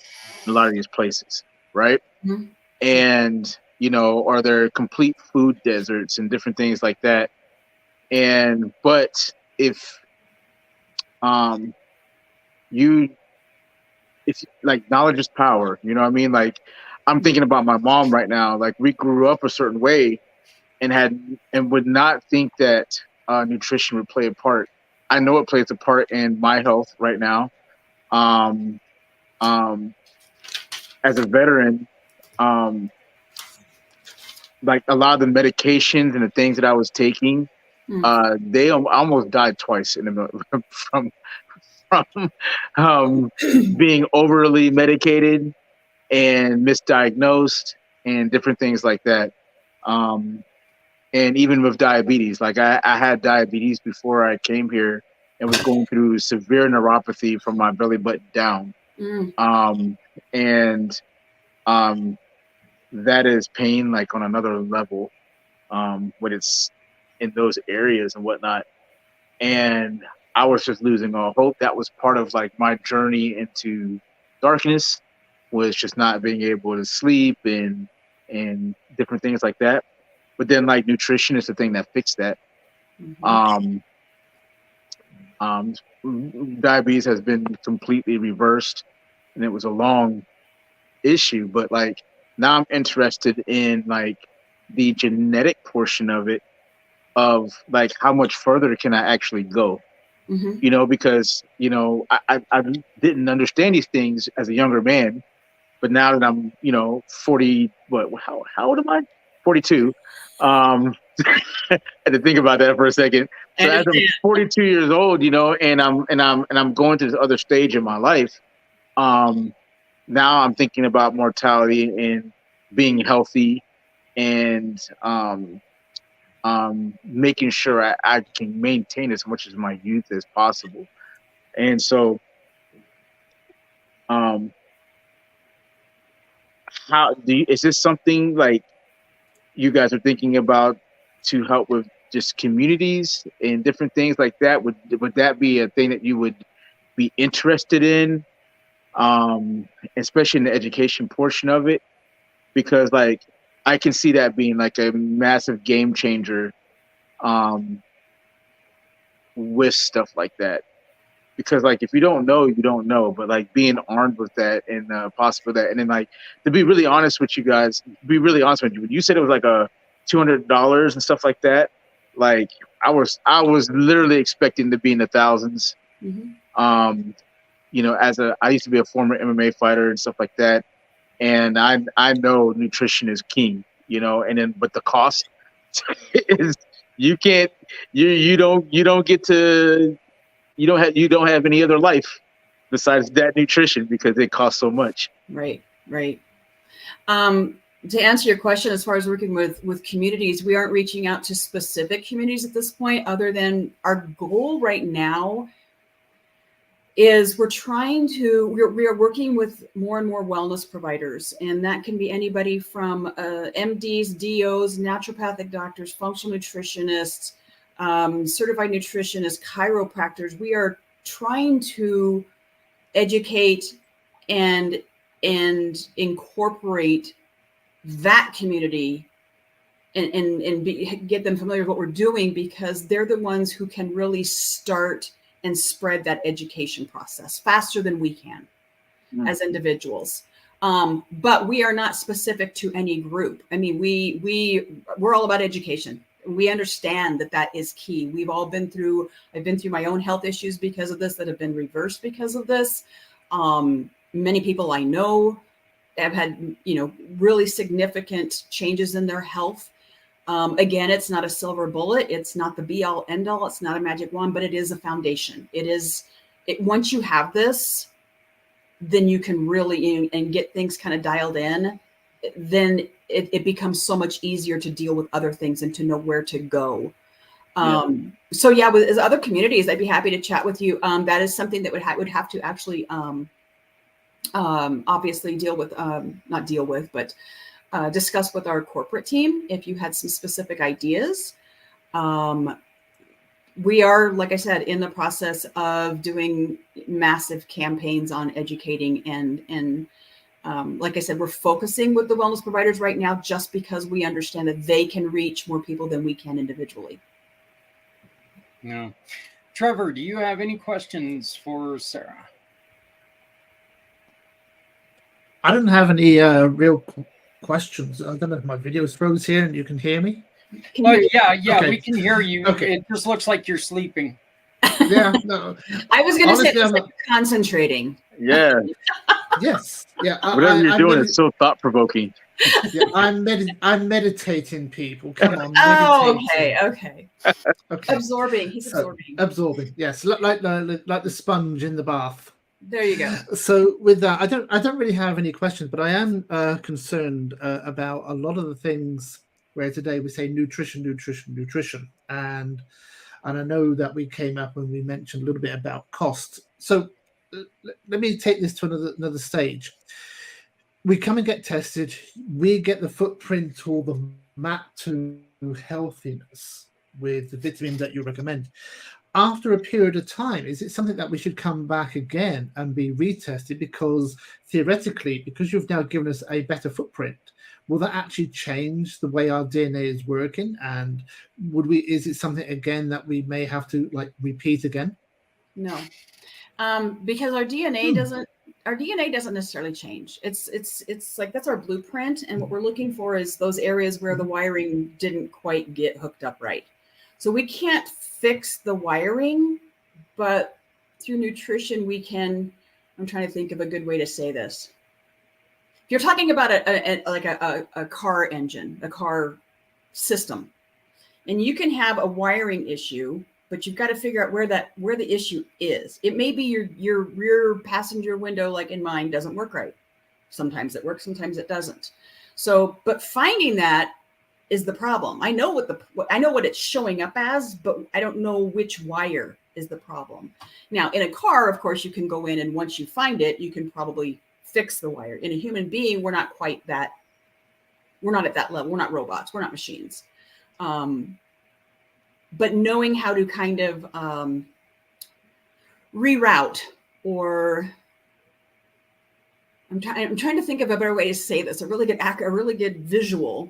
in a lot of these places, right? Mhm. And, or they're complete food deserts and different things like that. But if um you if like knowledge is power, you know what I mean? Like I'm thinking about my mom right now. Like we grew up a certain way and would not think that nutrition would play a part. I know it plays a part in my health right now. Um, um, as a veteran, um, like a lot of the medications and the things that I was taking, they almost died twice in the from from being overly medicated and misdiagnosed and different things like that. Um, and even with diabetes, like I had diabetes before I came here and was going through severe neuropathy from my belly button down. Mm. And that is pain like on another level when it's in those areas and whatnot. And I was just losing all hope. That was part of like my journey into darkness, was just not being able to sleep and different things like that. But then like nutrition is the thing that fixed that. Mhm. Um, Diabetes has been completely reversed, and it was a long issue. But like now, I'm interested in like the genetic portion of it, of like how much further can I actually go? Mhm. Because I didn't understand these things as a younger man, but now that I'm 40, how old am I? 42. I had to think about that for a second. I So as I'm understand. 42 years old, and I'm going to this other stage in my life. Um, Now I'm thinking about mortality and being healthy and making sure I can maintain as much of my youth as possible. And so, um, is this something like you guys are thinking about to help with just communities and different things like that? Would that be a thing that you would be interested in, especially in the education portion of it? Because like I can see that being like a massive game changer with stuff like that. Because like if you don't know, you don't know. But like being armed with that and possible that, and then like to be really honest with you guys, be really honest with you. When you said it was like a $200 and stuff like that, like I was literally expecting to be in the thousands. Mhm. I used to be a former MMA fighter and stuff like that, and I know nutrition is king. And then but the cost is you can't you don't get to you don't have any other life besides that nutrition because it costs so much. Right. Right. To answer your question, as far as working with communities, we aren't reaching out to specific communities at this point, other than our goal right now is we are working with more and more wellness providers, and that can be anybody from MDs, DOs, naturopathic doctors, functional nutritionists, certified nutritionists, chiropractors. We are trying to educate and incorporate that community and get them familiar with what we're doing, because they're the ones who can really start and spread that education process faster than we can as individuals. But we are not specific to any group. I mean, we're all about education. We understand that is key. I've been through my own health issues because of this, that have been reversed because of this. Many people I know have had, really significant changes in their health. Again, it's not a silver bullet. It's not the be all end all. It's not a magic wand, but it is a foundation. Once you have this, then you can really and get things kind of dialed in. Then it becomes so much easier to deal with other things and to know where to go. So yeah, with other communities, I'd be happy to chat with you. That is something that would have to actually obviously not deal with, but discuss with our corporate team if you had some specific ideas. we are, like I said, in the process of doing massive campaigns on educating and like I said, we're focusing with the wellness providers right now just because we understand that they can reach more people than we can individually. No. Trevor, do you have any questions for Sarah? I don't have any real questions. I don't know if my video is froze here and you can hear me. Can you- Yeah, Okay. we can hear you. Okay. It just looks like you're sleeping. Yeah, no. I was going to say Honestly, it's I'm like not- Yeah. concentrating. Yes. Yeah. Whatever you're doing is so thought provoking. Yeah, I'm meditating, people. Come on. Oh, meditating. okay. Okay. Absorbing. He's So, absorbing. absorbing. Yes, like the sponge in the bath. There you go. So with that, I don't really have any questions, but I am concerned about a lot of the things where today we say nutrition, and I know that we came up when we mentioned a little bit about cost. So let me take this to another stage. We come and get tested. We get the footprint or the map to healthiness with the vitamins that you recommend. After a period of time, is it something that we should come back again and be retested? Because theoretically, because you've now given us a better footprint, will that actually change the way our DNA is working? And is it something again that we may have to like repeat again? No, because our DNA doesn't necessarily change. It's like that's our blueprint, and what we're looking for is those areas where the wiring didn't quite get hooked up right. So we can't fix the wiring, but through nutrition we can. I'm trying to think of a good way to say this. If you're talking about a car engine, a car system, and you can have a wiring issue, but you've got to figure out where the issue is. It may be your rear passenger window, like in mine, doesn't work right. Sometimes it works, sometimes it doesn't. So, but finding that is the problem. I know what it's showing up as, but I don't know which wire is the problem. Now, in a car, of course, you can go in and once you find it, you can probably fix the wire. In a human being, we're not quite that. We're not at that level. We're not robots. We're not machines. But knowing how to kind of reroute, or I'm trying to think of a better way to say this, a really good visual.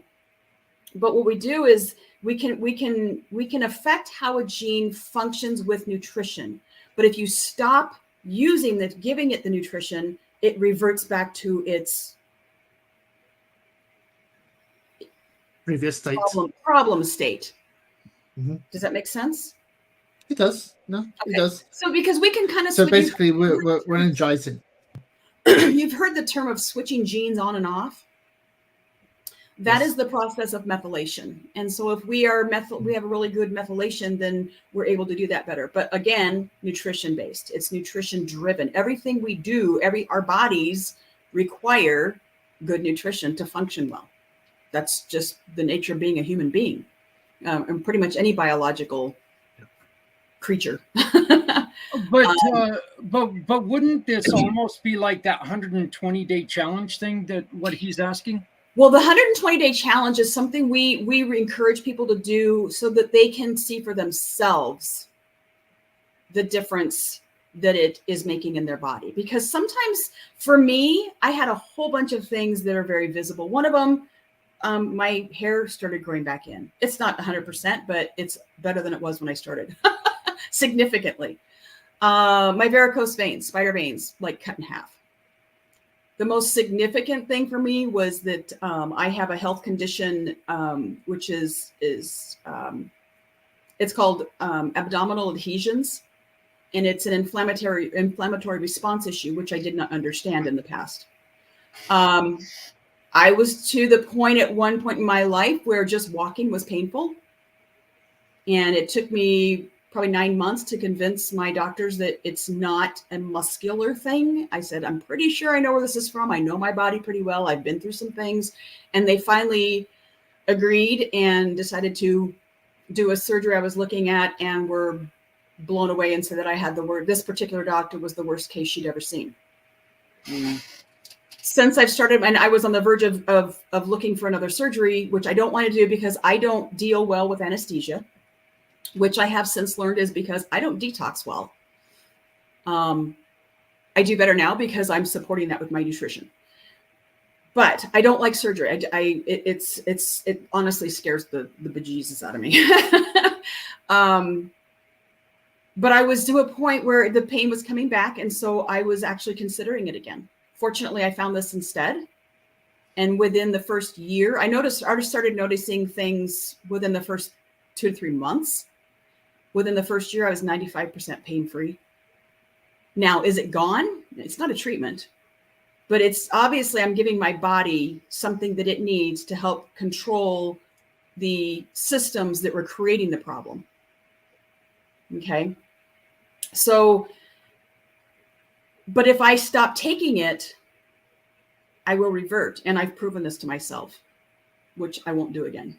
But what we do is we can affect how a gene functions with nutrition. But if you stop giving it the nutrition, it reverts back to its Previous state. Problem state. Mm-hmm. Does that make sense? It does. No, okay. It does. So because we can kind of so basically we're energizing. You've heard the term of switching genes on and off. That is the process of methylation. And so if we have a really good methylation, then we're able to do that better. But again, nutrition based. It's nutrition driven. Everything we do, our bodies require good nutrition to function well. That's just the nature of being a human being, and pretty much any biological creature. But wouldn't this almost be like that 120-day challenge thing that what he's asking? Well, the 120-day challenge is something we encourage people to do so that they can see for themselves the difference that it is making in their body. Because sometimes for me, I had a whole bunch of things that are very visible. One of them, my hair started growing back in. It's not 100%, but it's better than it was when I started, significantly. My varicose veins, spider veins, like cut in half. The most significant thing for me was that I have a health condition, which is it's called abdominal adhesions, and it's an inflammatory response issue, which I did not understand in the past. I was to the point at one point in my life where just walking was painful, and it took me probably 9 months to convince my doctors that it's not a muscular thing. I said, I'm pretty sure I know where this is from. I know my body pretty well. I've been through some things. And they finally agreed and decided to do a surgery I was looking at, and were blown away and said that I had this particular doctor was the worst case she'd ever seen. Since I've started, and I was on the verge of looking for another surgery, which I don't want to do because I don't deal well with anesthesia. which I have since learned is because I don't detox well. I do better now because I'm supporting that with my nutrition. But I don't like surgery. It honestly scares the bejesus out of me. But I was to a point where the pain was coming back, and so I was actually considering it again. Fortunately, I found this instead. And within the first year, I started noticing things within the first 2 to 3 months. Within the first year, I was 95% pain-free. Now, is it gone? It's not a treatment, but it's obviously I'm giving my body something that it needs to help control the systems that were creating the problem. Okay. So, but if I stop taking it, I will revert. And I've proven this to myself, which I won't do again.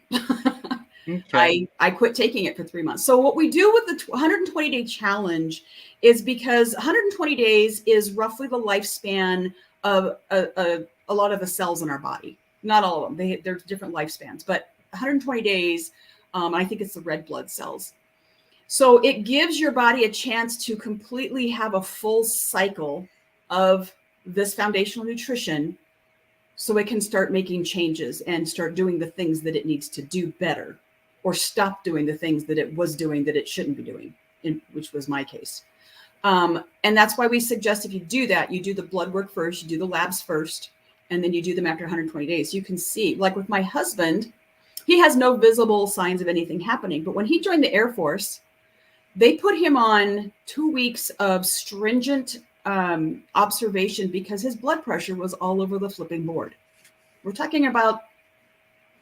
Okay. I quit taking it for 3 months. So what we do with the 120-day challenge is because 120 days is roughly the lifespan of a lot of the cells in our body. Not all of them. There's different lifespans, but 120 days, I think it's the red blood cells. So it gives your body a chance to completely have a full cycle of this foundational nutrition so it can start making changes and start doing the things that it needs to do better, or stop doing the things that it was doing that it shouldn't be doing, which was my case. And that's why we suggest if you do that, you do the blood work first, you do the labs first, and then you do them after 120 days. You can see, like with my husband, he has no visible signs of anything happening. But when he joined the Air Force, they put him on 2 weeks of stringent observation because his blood pressure was all over the flipping board. We're talking about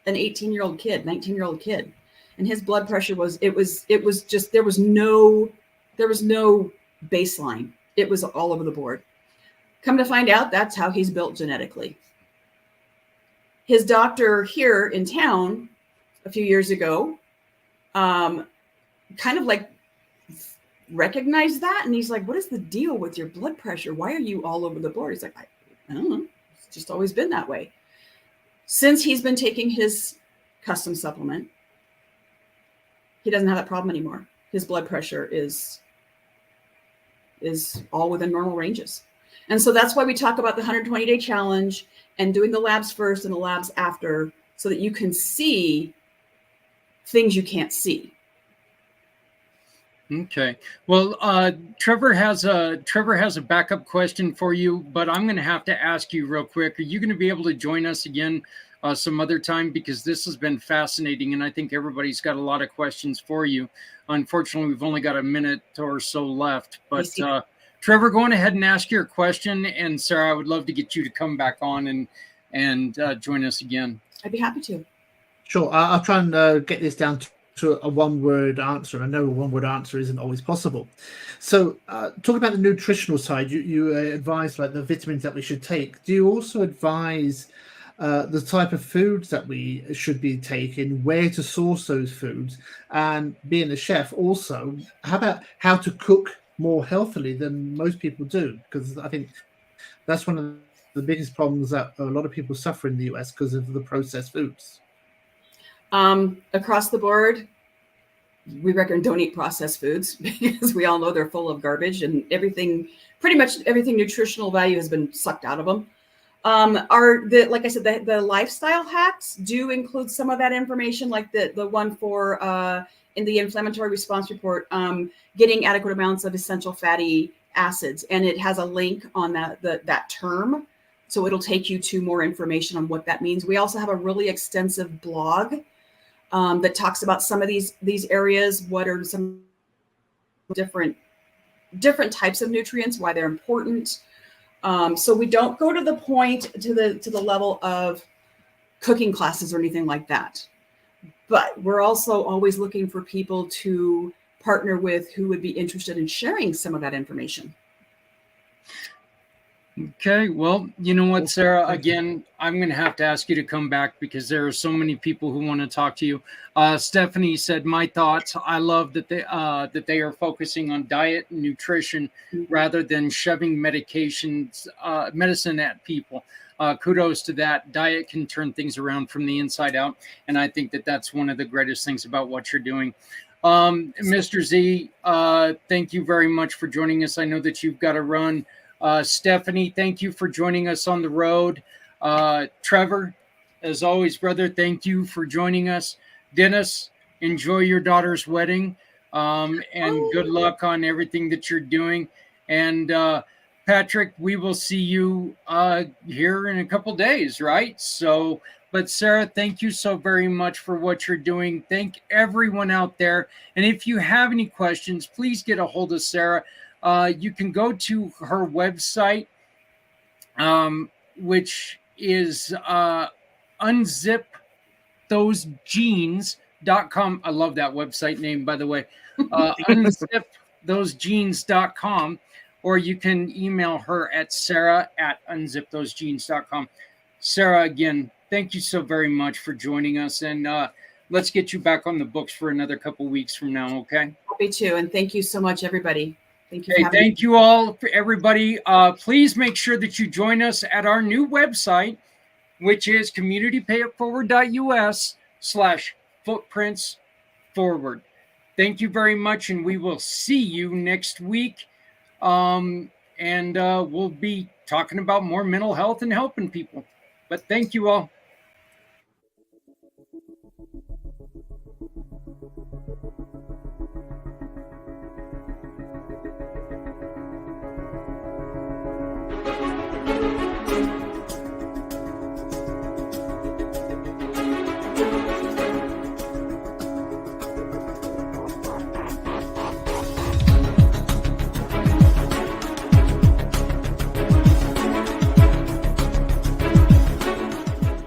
an 18-year-old kid, 19-year-old kid. And his blood pressure was just, there was no baseline. It was all over the board. Come to find out, that's how he's built genetically. His doctor here in town a few years ago, kind of like recognized that. And he's like, what is the deal with your blood pressure? Why are you all over the board? He's like, I don't know. It's just always been that way. Since he's been taking his custom supplement, he doesn't have that problem anymore. His blood pressure is all within normal ranges. And so that's why we talk about the 120-day challenge and doing the labs first and the labs after, so that you can see things you can't see. Okay. Well, Trevor has a backup question for you, but I'm going to have to ask you real quick. Are you going to be able to join us again some other time? Because this has been fascinating, and I think everybody's got a lot of questions for you. Unfortunately, we've only got a minute or so left. But Trevor, go on ahead and ask your question, and Sarah, I would love to get you to come back on and join us again. I'd be happy to. Sure. I'll try and get this down to a one-word answer. I know a one-word answer isn't always possible. So talking about the nutritional side, you advise like the vitamins that we should take. Do you also advise the type of foods that we should be taking, where to source those foods, and being a chef also, how about how to cook more healthily than most people do? Because I think that's one of the biggest problems that a lot of people suffer in the US because of the processed foods. Across the board, we recommend don't eat processed foods because we all know they're full of garbage, and pretty much everything nutritional value has been sucked out of them. Like I said, the lifestyle hacks do include some of that information, like the one for in the inflammatory response report, getting adequate amounts of essential fatty acids, and it has a link on that term, so it'll take you to more information on what that means. We also have a really extensive blog that talks about some of these areas. What are some different types of nutrients? Why they're important. So we don't go to the point to the level of cooking classes or anything like that. But we're also always looking for people to partner with who would be interested in sharing some of that information. Okay, well, you know what, Sarah, again, I'm going to have to ask you to come back because there are so many people who want to talk to you. Stephanie said, my thoughts, I love that they are focusing on diet and nutrition rather than shoving medicine at people. Kudos to that. Diet can turn things around from the inside out. And I think that that's one of the greatest things about what you're doing. Mr. Z, thank you very much for joining us. I know that you've got to run. Stephanie, thank you for joining us on the road. Trevor, as always, brother, thank you for joining us. Dennis, enjoy your daughter's wedding, and good luck on everything that you're doing. And Patrick, we will see you here in a couple days, right? So, but Sarah, thank you so very much for what you're doing. Thank everyone out there. And if you have any questions, please get a hold of Sarah. You can go to her website, which is unzipthosejeans.com. I love that website name, by the way. Unzipthosejeans.com. Or you can email her at sarah@unzipthosejeans.com. Sarah, again, thank you so very much for joining us. And let's get you back on the books for another couple weeks from now, okay? Happy to. And thank you so much, everybody. Thank you. Hey, thank you all, for everybody. Please make sure that you join us at our new website, which is communitypayitforward.us/footprintsforward. Thank you very much, and we will see you next week. And we'll be talking about more mental health and helping people. But thank you all.